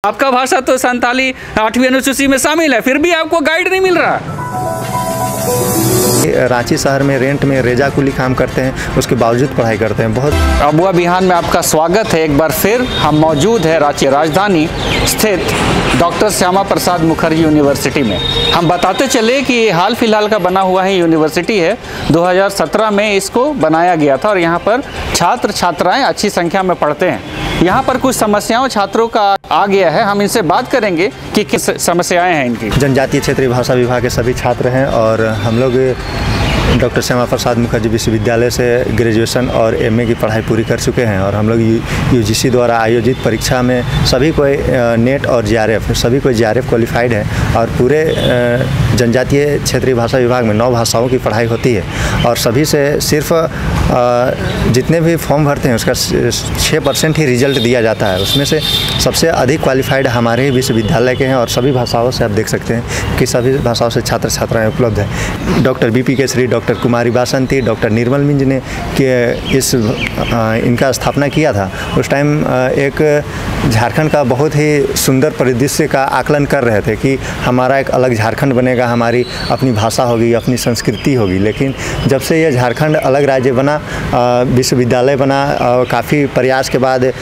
आपका भाषा तो संताली 8वीं अनुसूची में शामिल है, फिर भी आपको गाइड नहीं मिल रहा। रांची शहर में रेंट में रेजा कुली काम करते हैं, उसके बावजूद पढ़ाई करते हैं। बहुत अबुआ बिहान में आपका स्वागत है। एक बार फिर हम मौजूद है रांची राजधानी स्थित डॉक्टर श्यामा प्रसाद मुखर्जी यूनिवर्सिटी में। हम बताते चले कि ये हाल फिलहाल का बना हुआ है यूनिवर्सिटी है। 2017 में इसको बनाया गया था और यहाँ पर छात्र छात्राएं अच्छी संख्या में पढ़ते हैं। यहाँ पर कुछ समस्याओं छात्रों का आ गया है, हम इनसे बात करेंगे कि किस समस्याएं हैं इनकी। जनजातीय क्षेत्रीय भाषा विभाग के सभी छात्र हैं और हम लोग डॉक्टर श्यामा प्रसाद मुखर्जी विश्वविद्यालय से ग्रेजुएशन और एमए की पढ़ाई पूरी कर चुके हैं और हम लोग यूजीसी द्वारा आयोजित परीक्षा में सभी कोई नेट और जीआरएफ सभी कोई जीआरएफ क्वालिफाइड है और पूरे जनजातीय क्षेत्रीय भाषा विभाग में 9 भाषाओं की पढ़ाई होती है और सभी से सिर्फ जितने भी फॉर्म भरते हैं उसका 6% ही रिजल्ट दिया जाता है। उसमें से सबसे अधिक क्वालिफाइड हमारे ही विश्वविद्यालय के हैं और सभी भाषाओं से आप देख सकते हैं कि सभी भाषाओं से छात्र छात्राएँ उपलब्ध हैं। डॉक्टर बीपी केसरी, डॉक्टर कुमारी बासंती, डॉक्टर निर्मल मिंज ने इनका स्थापना किया था। उस टाइम एक झारखंड का बहुत ही सुंदर परिदृश्य का आकलन कर रहे थे कि हमारा एक अलग झारखंड बनेगा, हमारी अपनी भाषा होगी, अपनी संस्कृति होगी। लेकिन जब से यह झारखंड अलग राज्य बना, विश्वविद्यालय बना और काफ़ी प्रयास के बाद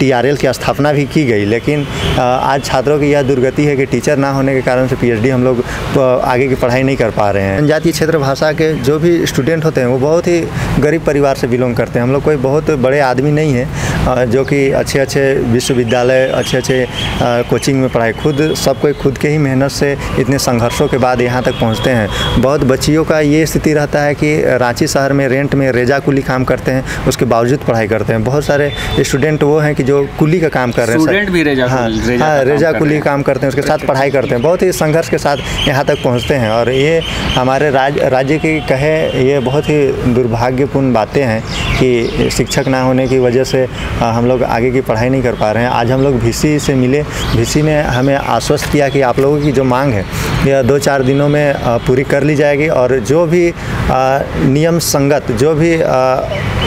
TRL की स्थापना भी की गई, लेकिन आज छात्रों की यह दुर्गति है कि टीचर ना होने के कारण से PhD हम लोग आगे की पढ़ाई नहीं कर पा रहे हैं। जनजातीय क्षेत्र भाषा के जो भी स्टूडेंट होते हैं वो बहुत ही गरीब परिवार से बिलोंग करते हैं। हम लोग कोई बहुत बड़े आदमी नहीं है जो कि अच्छे विश्वविद्यालय अच्छे कोचिंग में पढ़ाई, सब कोई खुद के ही मेहनत से इतने संघर्षों के बाद यहाँ तक पहुँचते हैं। बहुत बच्चियों का ये स्थिति रहता है कि रांची शहर में रेंट में रेजा कुली काम करते हैं, उसके बावजूद पढ़ाई करते हैं। बहुत सारे स्टूडेंट वो हैं कि जो कुली का काम कर रहे हैं, स्टूडेंट भी रेजा कुली काम करते हैं, उसके साथ पढ़ाई करते हैं, बहुत ही संघर्ष के साथ यहाँ तक पहुँचते हैं। और ये हमारे राज्य की कहे ये बहुत ही दुर्भाग्यपूर्ण बातें हैं कि शिक्षक ना होने की वजह से हम लोग आगे की पढ़ाई नहीं कर पा रहे हैं। आज हम लोग VC से मिले, VC ने हमें आश्वस्त किया कि आप लोगों की जो मांग है यह 2-4 दिनों में पूरी कर ली जाएगी और जो भी नियम संगत जो भी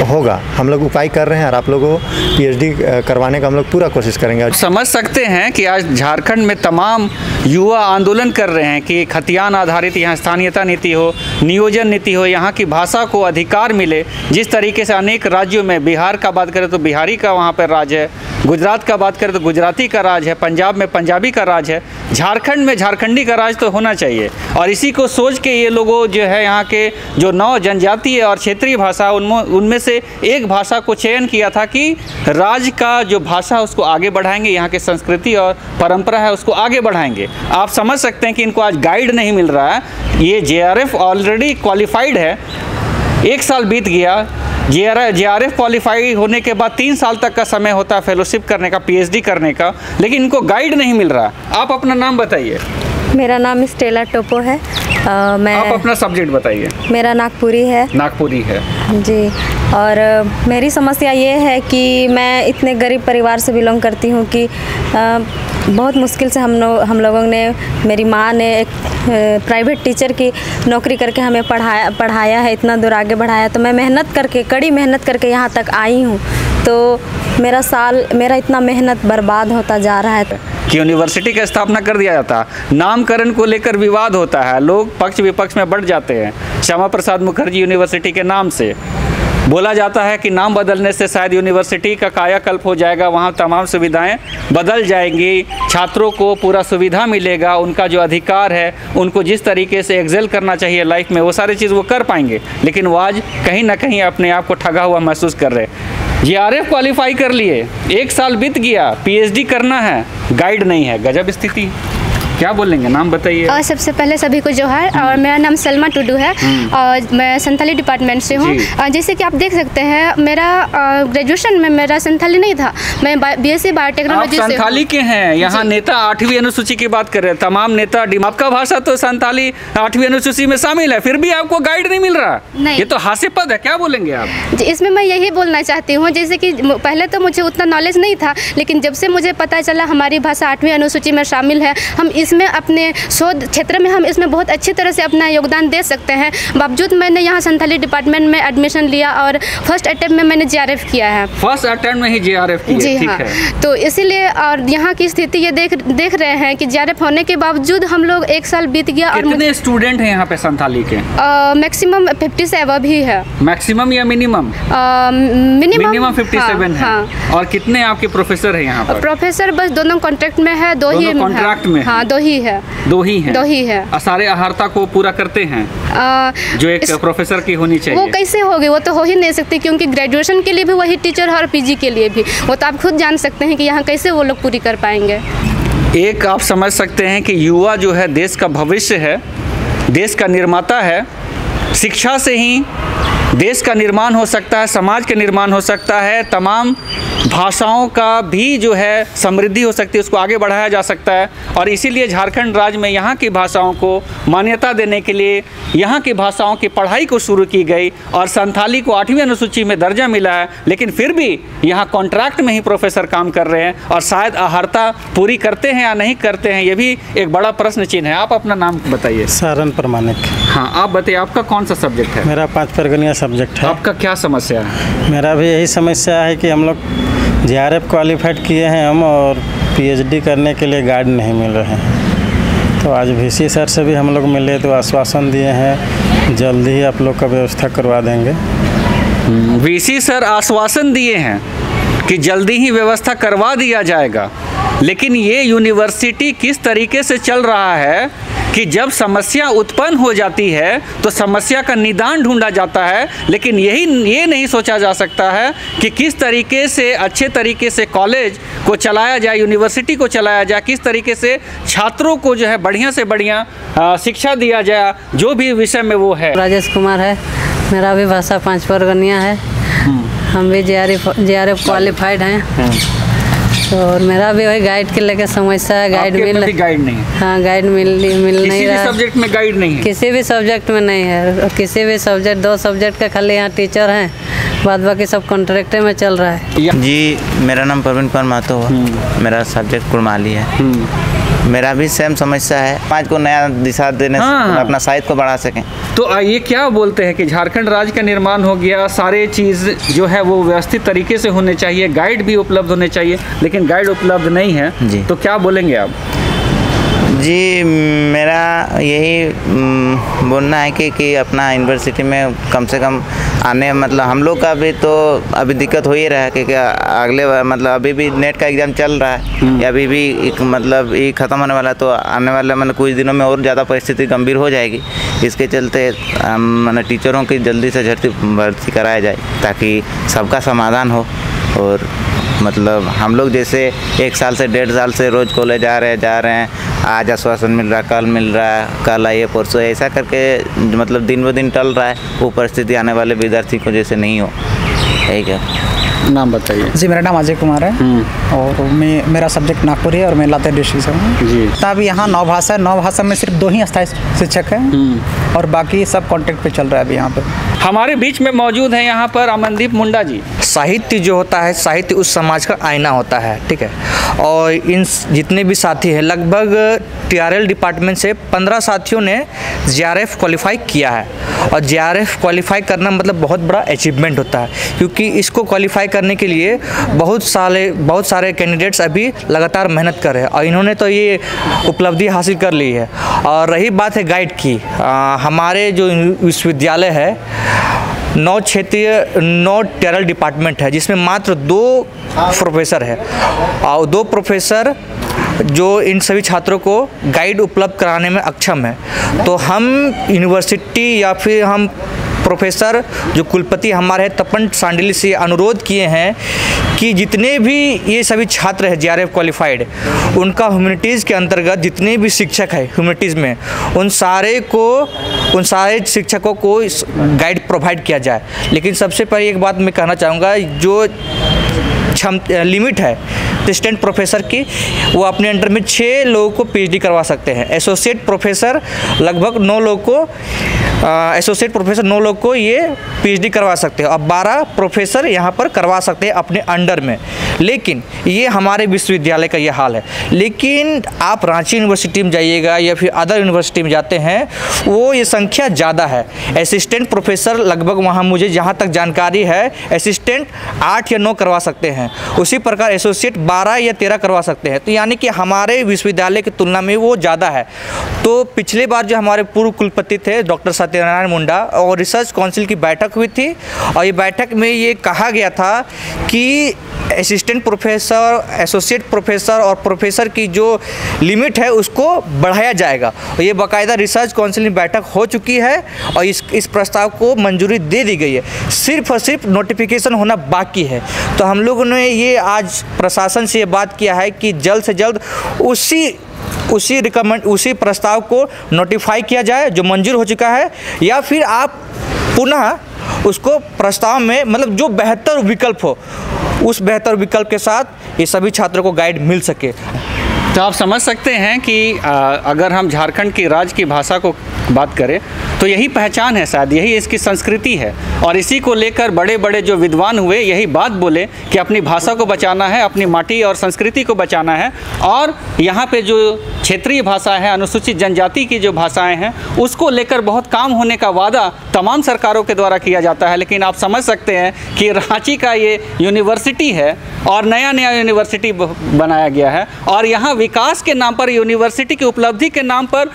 होगा हम लोग उपाय कर रहे हैं और आप लोगों को PhD करवाने का हम लोग पूरा कोशिश करेंगे। समझ सकते हैं कि आज झारखंड में तमाम युवा आंदोलन कर रहे हैं कि खतियान आधारित यहाँ स्थानीयता नीति हो, नियोजन नीति हो, यहाँ की भाषा को अधिकार मिले। जिस तरीके से अनेक राज्यों में, बिहार का बात करें तो बिहारी का वहाँ पर राज है, गुजरात का बात करें तो गुजराती का राज है, पंजाब में पंजाबी का राज है, झारखंड में झारखंडी का राज तो होना चाहिए। और इसी को सोच के ये लोगों जो है यहाँ के जो 9 जनजातीय और क्षेत्रीय भाषा उनमें से एक भाषा को चयन किया था कि राज्य का जो भाषा उसको आगे बढ़ाएंगे, यहाँ के संस्कृति और परंपरा है उसको आगे बढ़ाएंगे। आप समझ सकते हैं कि इनको आज गाइड नहीं मिल रहा है। ये JRF ऑलरेडी क्वालिफाइड है, 1 साल बीत गया। JRF क्वालिफाई होने के बाद 3 साल तक का समय होता है फेलोशिप करने का, PhD करने का, लेकिन इनको गाइड नहीं मिल रहा। आप अपना नाम बताइए। मेरा नाम स्टेला टोपो है। आप अपना सब्जेक्ट बताइए। मेरा नागपुरी है। नागपुरी है जी। और मेरी समस्या ये है कि मैं इतने गरीब परिवार से बिलोंग करती हूँ कि बहुत मुश्किल से हम लोगों ने, मेरी माँ ने एक प्राइवेट टीचर की नौकरी करके हमें पढ़ाया है, इतना दूर आगे बढ़ाया। तो मैं कड़ी मेहनत करके यहाँ तक आई हूँ, तो मेरा इतना मेहनत बर्बाद होता जा रहा है कि यूनिवर्सिटी का स्थापना कर दिया जाता, नामकरण को लेकर विवाद होता है, लोग पक्ष विपक्ष में बढ़ जाते हैं। श्यामा प्रसाद मुखर्जी यूनिवर्सिटी के नाम से बोला जाता है कि नाम बदलने से शायद यूनिवर्सिटी का कायाकल्प हो जाएगा, वहाँ तमाम सुविधाएं बदल जाएंगी, छात्रों को पूरा सुविधा मिलेगा, उनका जो अधिकार है, उनको जिस तरीके से एक्सेल करना चाहिए लाइफ में वो सारी चीज़ वो कर पाएंगे। लेकिन वो आज कहीं ना कहीं अपने आप को ठगा हुआ महसूस कर रहे हैं। JRF क्वालिफाई कर लिए, 1 साल बीत गया, PhD करना है, गाइड नहीं है। गजब स्थिति। क्या बोलेंगे, नाम बताइए। और सबसे पहले सभी को जोहार। और मेरा नाम सलमा टुडू है और मैं संथाली डिपार्टमेंट से हूँ। जैसे कि आप देख सकते हैं मेरा ग्रेजुएशन में मेरा संथाली नहीं था, मैं BSc बायोटेक्नोलॉजी से। संथाली के हैं यहाँ नेता 8वीं अनुसूची की बात कर रहे हैं, तमाम नेता। आपका भाषा तो संथाली 8वीं अनुसूची में शामिल है, फिर भी आपको गाइड नहीं मिल रहा। नहीं, ये तो हास्यास्पद है। क्या बोलेंगे आप? इसमें मैं यही बोलना चाहती हूँ, जैसे कि पहले तो मुझे उतना नॉलेज नहीं था, लेकिन जब से मुझे पता चला हमारी भाषा 8वीं अनुसूची में शामिल है, हम इसमें अपने शोध क्षेत्र में हम इसमें बहुत अच्छी तरह से अपना योगदान दे सकते हैं। बावजूद मैंने यहाँ संथाली डिपार्टमेंट में एडमिशन लिया और फर्स्ट अटेम्प्ट में मैंने JRF किया है। फर्स्ट अटेम्प्ट में ही JRF किया? जी ठीक हाँ। है। तो इसीलिए और यहाँ की स्थिति ये देख रहे हैं कि JRF होने के बावजूद हम लोग 1 साल बीत गया। और कितने स्टूडेंट हैं यहाँ पे संथाली के? मैक्सिमम 50 से अबव ही है। मैक्सिमम या मिनिमम? मिनिमम 57 है। और कितने आपके प्रोफेसर हैं यहाँ पर? प्रोफेसर बस दोनों कॉन्ट्रैक्ट में है, दो ही कॉन्ट्रैक्ट में? हाँ, दो ही है। दो ही है। सारे अहर्ता को पूरा करते हैं जो एक प्रोफेसर की होनी चाहिए? वो कैसे होगी? वो तो हो ही नहीं सकती, क्योंकि ग्रेजुएशन के लिए भी वही टीचर है और PG के लिए भी। वो तो आप खुद जान सकते हैं कि यहाँ कैसे वो लोग पूरी कर पाएंगे। एक आप समझ सकते हैं कि युवा जो है देश का भविष्य है, देश का निर्माता है। शिक्षा से ही देश का निर्माण हो सकता है, समाज का निर्माण हो सकता है, तमाम भाषाओं का भी जो है समृद्धि हो सकती है, उसको आगे बढ़ाया जा सकता है। और इसीलिए झारखंड राज्य में यहाँ की भाषाओं को मान्यता देने के लिए यहाँ की भाषाओं की पढ़ाई को शुरू की गई और संथाली को 8वीं अनुसूची में दर्जा मिला है। लेकिन फिर भी यहाँ कॉन्ट्रैक्ट में ही प्रोफेसर काम कर रहे हैं और शायद अहर्ता पूरी करते हैं या नहीं करते हैं, ये भी एक बड़ा प्रश्न चिन्ह है। आप अपना नाम बताइए। सारण प्रमाणिक। हाँ, आप बताइए आपका कौन सा सब्जेक्ट है? मेरा 5 परगनिया सब्जेक्ट है। आपका क्या समस्या है? मेरा भी यही समस्या है कि हम लोग JRF क्वालिफाइड किए हैं हम, और PhD करने के लिए गाइड नहीं मिल रहे हैं। तो आज VC सर से भी हम लोग मिले तो आश्वासन दिए हैं जल्दी ही आप लोग का व्यवस्था करवा देंगे। VC सर आश्वासन दिए हैं कि जल्दी ही व्यवस्था करवा दिया जाएगा, लेकिन ये यूनिवर्सिटी किस तरीके से चल रहा है कि जब समस्या उत्पन्न हो जाती है तो समस्या का निदान ढूंढा जाता है, लेकिन ये नहीं सोचा जा सकता है कि किस तरीके से अच्छे तरीके से कॉलेज को चलाया जाए, यूनिवर्सिटी को चलाया जाए, किस तरीके से छात्रों को जो है बढ़िया से बढ़िया शिक्षा दिया जाए, जो भी विषय में वो है। राजेश कुमार है, मेरा भी भाषा 5 परगनिया है। हम भी JRF क्वालिफाइड हैं। और मेरा भी वही गाइड के लेके समस्या है। गाइड नहीं। हाँ, गाइड मिल नहीं रहा। किसी भी सब्जेक्ट में गाइड नहीं है? किसी भी सब्जेक्ट में नहीं है। किसी भी सब्जेक्ट 2 सब्जेक्ट का खाली यहाँ टीचर हैं, बाद बाकी सब कॉन्ट्रैक्ट में चल रहा है। जी, मेरा नाम प्रवीण कुमार महतो है। मेरा सब्जेक्ट कुड़माली है। मेरा भी सेम समस्या है, 5 को नया दिशा देने से अपना साहित्य को बढ़ा सकें। तो ये क्या बोलते हैं कि झारखंड राज्य का निर्माण हो गया, सारे चीज़ जो है वो व्यवस्थित तरीके से होने चाहिए, गाइड भी उपलब्ध होने चाहिए, लेकिन गाइड उपलब्ध नहीं है जी। तो क्या बोलेंगे आप? जी, मेरा यही बोलना है कि अपना यूनिवर्सिटी में कम से कम आने, मतलब हम लोग का भी तो अभी दिक्कत हो ही रहा है कि अगले मतलब अभी भी नेट का एग्ज़ाम चल रहा है या अभी भी मतलब ये ख़त्म होने वाला है, तो आने वाले मतलब कुछ दिनों में और ज़्यादा परिस्थिति गंभीर हो जाएगी। इसके चलते मतलब टीचरों की जल्दी से भर्ती कराया जाए ताकि सबका समाधान हो। और मतलब हम लोग जैसे 1 साल से 1.5 साल से रोज़ कॉलेज जा रहे हैं, आज आश्वासन मिल रहा है, कल मिल रहा है, कल आइए परसों, ऐसा करके मतलब दिन ब दिन टल रहा है। वो परिस्थिति आने वाले विद्यार्थी को जैसे नहीं हो। ठीक है, नाम बताइए। जी, मेरा नाम अजय कुमार है और मेरा सब्जेक्ट नागपुर है और मैं लातेहार डिस्ट्रिक्ट से हूँ जी। तब यहाँ 9 भाषा में सिर्फ 2 ही अस्थायी शिक्षक हैं और बाकी सब कॉन्ट्रैक्ट पे चल रहा है अभी यहाँ पे। हमारे बीच में मौजूद हैं यहाँ पर अमनदीप मुंडा जी। साहित्य जो होता है, साहित्य उस समाज का आईना होता है, ठीक है। और इन जितने भी साथी हैं, लगभग TRL डिपार्टमेंट से 15 साथियों ने JRF क्वालिफाई किया है। और JRF क्वालिफाई करना मतलब बहुत बड़ा अचीवमेंट होता है, क्योंकि इसको क्वालिफाई करने के लिए बहुत सारे कैंडिडेट्स अभी लगातार मेहनत कर रहे हैं और इन्होंने तो ये उपलब्धि हासिल कर ली है। और रही बात है गाइड की, हमारे जो विश्वविद्यालय है 9 TRL डिपार्टमेंट है, जिसमें मात्र 2 प्रोफेसर है और 2 प्रोफेसर जो इन सभी छात्रों को गाइड उपलब्ध कराने में अक्षम है। तो हम यूनिवर्सिटी या फिर हम प्रोफेसर जो कुलपति हमारे हैं तपन सांडिल से अनुरोध किए हैं कि जितने भी ये सभी छात्र हैं JRF क्वालिफाइड, उनका ह्यूमैनिटीज़ के अंतर्गत जितने भी शिक्षक हैं ह्यूमैनिटीज़ में, उन सारे शिक्षकों को गाइड प्रोवाइड किया जाए। लेकिन सबसे पहले एक बात मैं कहना चाहूँगा, जो लिमिट है असिस्टेंट प्रोफेसर की, वो अपने अंडर में 6 लोगों को पीएचडी करवा सकते हैं। एसोसिएट प्रोफेसर लगभग 9 लोग को एसोसिएट प्रोफेसर 9 लोग को ये पीएचडी करवा सकते हैं और 12 प्रोफेसर यहाँ पर करवा सकते हैं अपने अंडर में। लेकिन ये हमारे विश्वविद्यालय का ये हाल है। लेकिन आप रांची यूनिवर्सिटी में जाइएगा या फिर अदर यूनिवर्सिटी में जाते हैं, वो ये संख्या ज़्यादा है। असिस्टेंट प्रोफेसर लगभग वहाँ मुझे जहाँ तक जानकारी है असिस्टेंट 8 या 9 करवा सकते हैं, उसी प्रकार एसोसिएट 12 या 13 करवा सकते हैं। तो यानी कि हमारे विश्वविद्यालय की तुलना में वो ज़्यादा है। तो पिछले बार जो हमारे पूर्व कुलपति थे डॉक्टर सत्यनारायण मुंडा और रिसर्च काउंसिल की बैठक हुई थी और ये बैठक में ये कहा गया था कि असिस्टेंट प्रोफेसर, एसोसिएट प्रोफेसर और प्रोफेसर की जो लिमिट है उसको बढ़ाया जाएगा। और ये बाकायदा रिसर्च काउंसिल में बैठक हो चुकी है और इस प्रस्ताव को मंजूरी दे दी गई है। सिर्फ और सिर्फ नोटिफिकेशन होना बाकी है। तो हम लोगों ने ये आज प्रशासन से ये बात किया है कि जल्द से जल्द उसी प्रस्ताव को नोटिफाई किया जाए जो मंजूर हो चुका है, या फिर आप पुनः उसको प्रस्ताव में मतलब जो बेहतर विकल्प हो उस बेहतर विकल्प के साथ ये सभी छात्रों को गाइड मिल सके। तो आप समझ सकते हैं कि अगर हम झारखंड की राज्य की भाषा को बात करें तो यही पहचान है, शायद यही इसकी संस्कृति है। और इसी को लेकर बड़े बड़े जो विद्वान हुए यही बात बोले कि अपनी भाषा को बचाना है, अपनी माटी और संस्कृति को बचाना है। और यहाँ पे जो क्षेत्रीय भाषा है, अनुसूचित जनजाति की जो भाषाएं हैं, उसको लेकर बहुत काम होने का वादा तमाम सरकारों के द्वारा किया जाता है। लेकिन आप समझ सकते हैं कि रांची का ये यूनिवर्सिटी है और नया यूनिवर्सिटी बनाया गया है और यहाँ विकास के नाम पर, यूनिवर्सिटी की उपलब्धि के नाम पर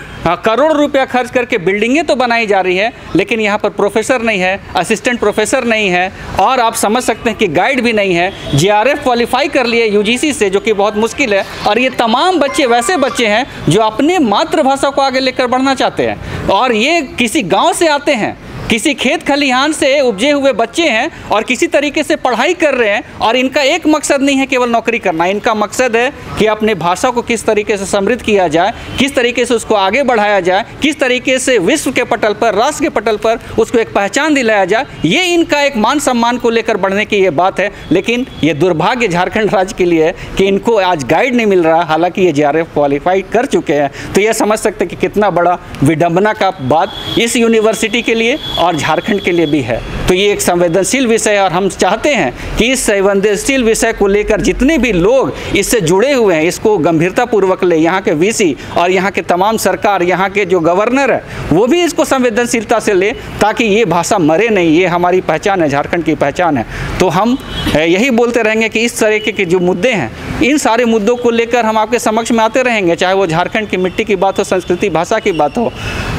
करोड़ रुपया खर्च करके बिल्डिंगें तो बनाई जा रही है, लेकिन यहाँ पर प्रोफेसर नहीं है, असिस्टेंट प्रोफेसर नहीं है और आप समझ सकते हैं कि गाइड भी नहीं है। जेआरएफ क्वालिफाई कर लिए यूजीसी से, जो कि बहुत मुश्किल है। और ये तमाम बच्चे वैसे बच्चे हैं जो अपने मातृभाषा को आगे लेकर बढ़ना चाहते हैं और ये किसी गाँव से आते हैं, किसी खेत खलिहान से उपजे हुए बच्चे हैं और किसी तरीके से पढ़ाई कर रहे हैं। और इनका एक मकसद नहीं है केवल नौकरी करना, इनका मकसद है कि अपने भाषा को किस तरीके से समृद्ध किया जाए, किस तरीके से उसको आगे बढ़ाया जाए, किस तरीके से विश्व के पटल पर, राष्ट्र के पटल पर उसको एक पहचान दिलाया जाए। ये इनका एक मान सम्मान को लेकर बढ़ने की ये बात है। लेकिन ये दुर्भाग्य झारखंड राज्य के लिए है कि इनको आज गाइड नहीं मिल रहा, हालांकि ये जेआरएफ क्वालिफाई कर चुके हैं। तो ये समझ सकते हैं कि कितना बड़ा विडंबना का बात इस यूनिवर्सिटी के लिए और झारखंड के लिए भी है। तो ये एक संवेदनशील विषय है और हम चाहते हैं कि इस संवेदनशील विषय को लेकर जितने भी लोग इससे जुड़े हुए हैं इसको गंभीरतापूर्वक ले। यहाँ के वीसी और यहाँ के तमाम सरकार, यहाँ के जो गवर्नर है वो भी इसको संवेदनशीलता से ले, ताकि ये भाषा मरे नहीं। ये हमारी पहचान है, झारखंड की पहचान है। तो हम यही बोलते रहेंगे कि इस तरीके के जो मुद्दे हैं, इन सारे मुद्दों को लेकर हम आपके समक्ष में आते रहेंगे, चाहे वो झारखंड की मिट्टी की बात हो, संस्कृति भाषा की बात हो।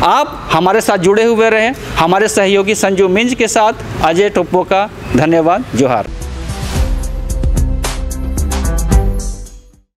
आप हमारे साथ जुड़े हुए रहें। हमारे सहयोगी संजू मिंज के साथ अजय टोप्पो का धन्यवाद। जोहार।